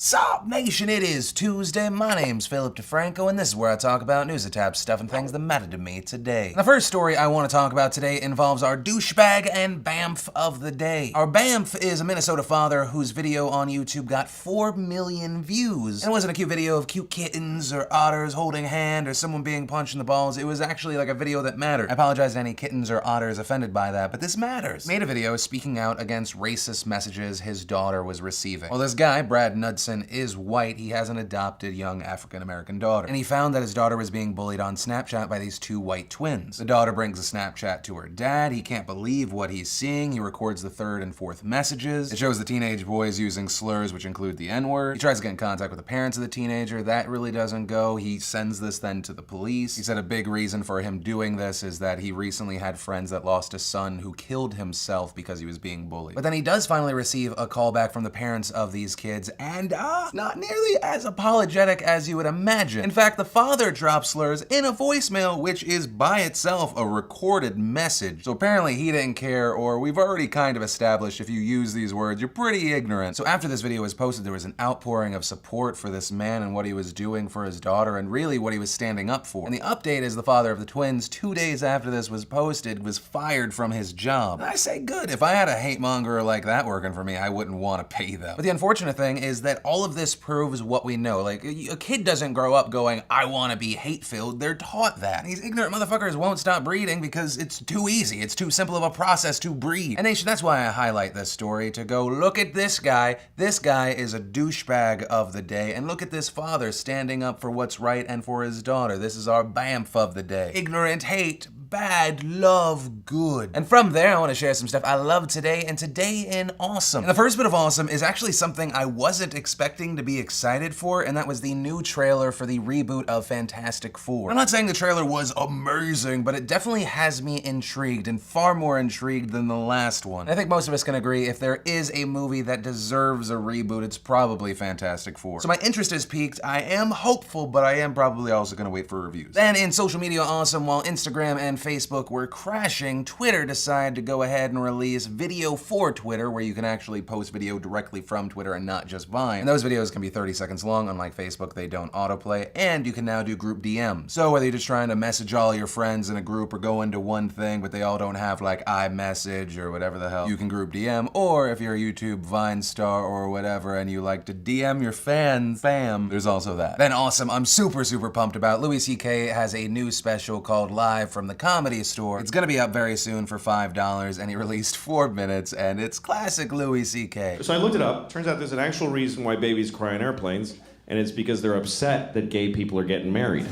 Sup, nation? It is Tuesday. My name's Philip DeFranco, and this is where I talk about news attap stuff and things that matter to me today. The first story I want to talk about today involves our douchebag and BAMF of the day. Our BAMF is a Minnesota father whose video on YouTube got 4 million views. And it wasn't a cute video of cute kittens or otters holding a hand or someone being punched in the balls. It was actually like a video that mattered. I apologize to any kittens or otters offended by that, but this matters. He made a video speaking out against racist messages his daughter was receiving. Well, this guy, Brad Knudsen, is white. He has an adopted young African-American daughter. And he found that his daughter was being bullied on Snapchat by these two white twins. The daughter brings a Snapchat to her dad. He can't believe what he's seeing. He records the third and fourth messages. It shows the teenage boys using slurs which include the N-word. He tries to get in contact with the parents of the teenager. That really doesn't go. He sends this then to the police. He said a big reason for him doing this is that he recently had friends that lost a son who killed himself because he was being bullied. But then he does finally receive a call back from the parents of these kids, and not nearly as apologetic as you would imagine. In fact, the father drops slurs in a voicemail, which is by itself a recorded message. So apparently he didn't care, or we've already kind of established if you use these words, you're pretty ignorant. So after this video was posted, there was an outpouring of support for this man and what he was doing for his daughter and really what he was standing up for. And the update is the father of the twins, 2 days after this was posted, was fired from his job. And I say good. If I had a hate monger like that working for me, I wouldn't want to pay them. But the unfortunate thing is that all of this proves what we know. Like, a kid doesn't grow up going, I want to be hate-filled. They're taught that. These ignorant motherfuckers won't stop breeding because it's too easy. It's too simple of a process to breed. And nation, that's why I highlight this story, to go, look at this guy. This guy is a douchebag of the day. And look at this father standing up for what's right and for his daughter. This is our BAMF of the day. Ignorant hate, bad, love, good. And from there, I want to share some stuff I love today, and today in awesome. And the first bit of awesome is actually something I wasn't expecting to be excited for, and that was the new trailer for the reboot of Fantastic Four. I'm not saying the trailer was amazing, but it definitely has me intrigued, and far more intrigued than the last one. And I think most of us can agree if there is a movie that deserves a reboot, it's probably Fantastic Four. So my interest is piqued. I am hopeful, but I am probably also gonna wait for reviews. Then in social media awesome, while Instagram and Facebook were crashing, Twitter decided to go ahead and release video for Twitter, where you can actually post video directly from Twitter and not just Vine. And those videos can be 30 seconds long, unlike Facebook, they don't autoplay, and you can now do group DMs. So whether you're just trying to message all your friends in a group or go into one thing, but they all don't have like iMessage or whatever the hell, you can group DM, or if you're a YouTube Vine star or whatever and you like to DM your fans, bam, there's also that. Then awesome, I'm super pumped about Louis C.K. has a new special called Live from the Comedy Store. It's gonna be up very soon for $5, and he released 4 minutes, and it's classic Louis C.K. So I looked it up. Turns out there's an actual reason why babies cry on airplanes, and it's because they're upset that gay people are getting married.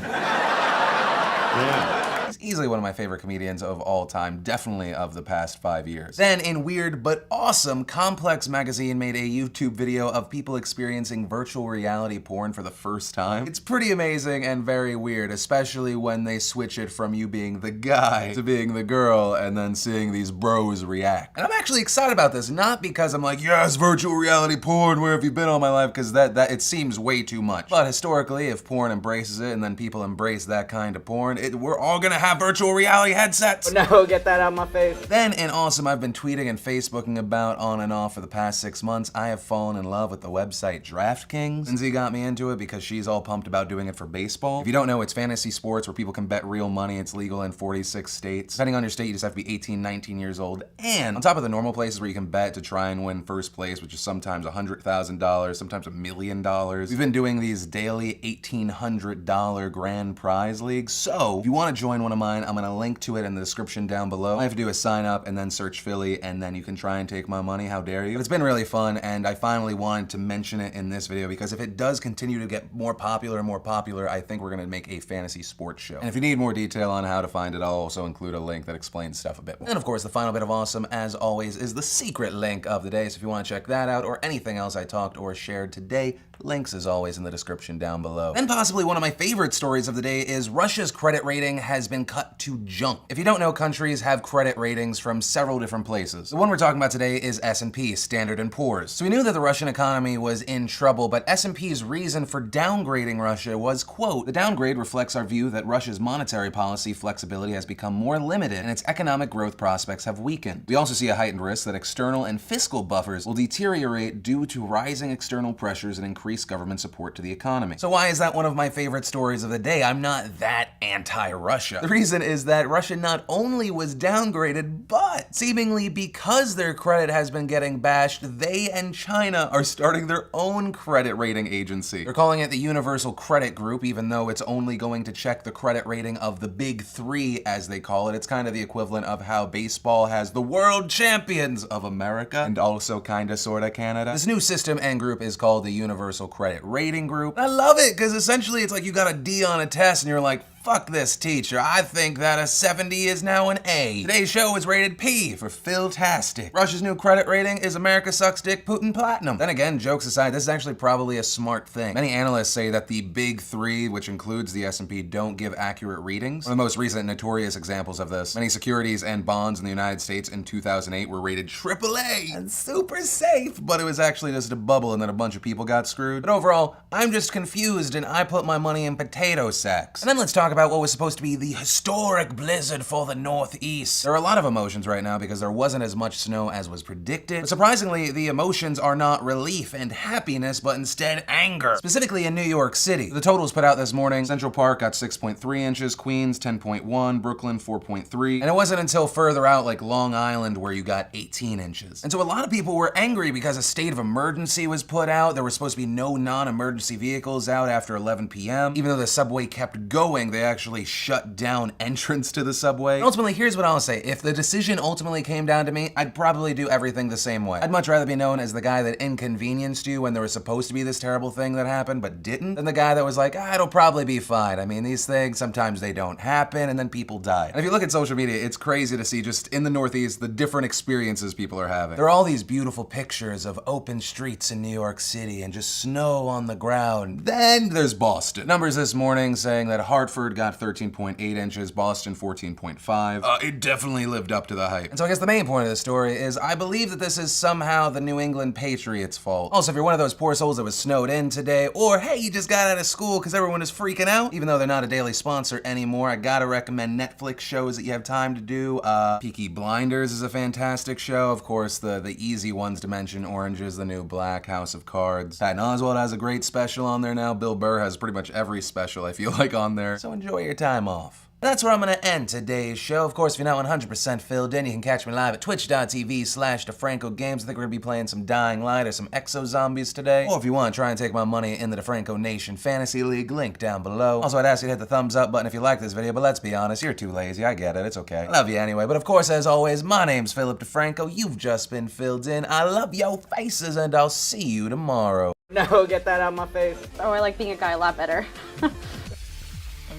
Yeah. He's easily one of my favorite comedians of all time, definitely of the past 5 years. Then in weird but awesome, Complex Magazine made a YouTube video of people experiencing virtual reality porn for the first time. It's pretty amazing and very weird, especially when they switch it from you being the guy to being the girl and then seeing these bros react. And I'm actually excited about this, not because I'm like, yes, virtual reality porn, where have you been all my life? Because that it seems way too much. But historically, if porn embraces it and then people embrace that kind of porn, we're all gonna have virtual reality headsets. No, get that out of my face. Then in awesome, I've been tweeting and Facebooking about on and off for the past 6 months. I have fallen in love with the website DraftKings. Lindsay got me into it because she's all pumped about doing it for baseball. If you don't know, it's fantasy sports where people can bet real money. It's legal in 46 states. Depending on your state, you just have to be 18, 19 years old. And on top of the normal places where you can bet to try and win first place, which is sometimes $100,000, sometimes $1 million, we've been doing these daily $1,800 grand prize leagues. So if you want to join one of mine, I'm gonna link to it in the description down below. All I have to do is sign up and then search Philly, and then you can try and take my money. How dare you? But it's been really fun, and I finally wanted to mention it in this video because if it does continue to get more popular and more popular, I think we're gonna make a fantasy sports show. And if you need more detail on how to find it, I'll also include a link that explains stuff a bit more. And of course, the final bit of awesome, as always, is the secret link of the day. So if you want to check that out or anything else I talked or shared today, links as always in the description down below. Then possibly one of my favorite stories of the day is Russia's credit rating has been cut to junk. If you don't know, countries have credit ratings from several different places. The one we're talking about today is S&P, Standard & Poor's. So we knew that the Russian economy was in trouble, but S&P's reason for downgrading Russia was, quote, the downgrade reflects our view that Russia's monetary policy flexibility has become more limited and its economic growth prospects have weakened. We also see a heightened risk that external and fiscal buffers will deteriorate due to rising external pressures and increasing increase government support to the economy. So why is that one of my favorite stories of the day? I'm not that anti-Russia. The reason is that Russia not only was downgraded, but seemingly because their credit has been getting bashed, they and China are starting their own credit rating agency. They're calling it the Universal Credit Group, even though it's only going to check the credit rating of the big three, as they call it. It's kind of the equivalent of how baseball has the world champions of America and also kinda sorta Canada. This new system and group is called the Universal Credit Rating Group. I love it because essentially it's like you got a D on a test and you're like, fuck this teacher, I think that a 70 is now an A. Today's show is rated P for Phil-tastic. Russia's new credit rating is America sucks dick, Putin platinum. Then again, jokes aside, this is actually probably a smart thing. Many analysts say that the big three, which includes the S&P, don't give accurate readings. One of the most recent notorious examples of this, many securities and bonds in the United States in 2008 were rated AAA and super safe, but it was actually just a bubble and then a bunch of people got screwed. But overall, I'm just confused and I put my money in potato sacks. And then let's talk about what was supposed to be the historic blizzard for the Northeast. There are a lot of emotions right now because there wasn't as much snow as was predicted. But surprisingly, the emotions are not relief and happiness, but instead anger. Specifically in New York City. The totals put out this morning, Central Park got 6.3 inches, Queens 10.1, Brooklyn 4.3, and it wasn't until further out like Long Island where you got 18 inches. And so a lot of people were angry because a state of emergency was put out. There were supposed to be no non-emergency vehicles out after 11 p.m. Even though the subway kept going, they actually shut down entrance to the subway. And ultimately, here's what I'll say. If the decision ultimately came down to me, I'd probably do everything the same way. I'd much rather be known as the guy that inconvenienced you when there was supposed to be this terrible thing that happened but didn't, than the guy that was like, it'll probably be fine. I mean, these things, sometimes they don't happen and then people die. And if you look at social media, it's crazy to see just in the Northeast the different experiences people are having. There are all these beautiful pictures of open streets in New York City and just snow on the ground. Then there's Boston. Numbers this morning saying that Hartford got 13.8 inches, Boston 14.5. It definitely lived up to the hype. And so I guess the main point of the story is I believe that this is somehow the New England Patriots' fault. Also, if you're one of those poor souls that was snowed in today, or hey, you just got out of school because everyone is freaking out, even though they're not a daily sponsor anymore, I gotta recommend Netflix shows that you have time to do. Peaky Blinders is a fantastic show. Of course, the easy ones to mention, Orange is the New Black, House of Cards. Patton Oswalt has a great special on there now. Bill Burr has pretty much every special I feel like on there. So enjoy your time off. That's where I'm gonna end today's show. Of course, if you're not 100% filled in, you can catch me live at twitch.tv/DeFranco Games. I think we're gonna be playing some Dying Light or some Exo Zombies today. Or if you want to try and take my money in the DeFranco Nation Fantasy League, link down below. Also, I'd ask you to hit the thumbs up button if you like this video, but let's be honest, you're too lazy. I get it, it's okay. I love you anyway. But of course, as always, my name's Philip DeFranco. You've just been filled in. I love your faces, and I'll see you tomorrow. No, get that out of my face. Oh, I like being a guy a lot better.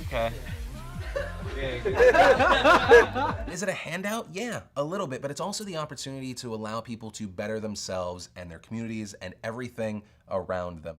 Okay. Is it a handout? Yeah, a little bit, but it's also the opportunity to allow people to better themselves and their communities and everything around them.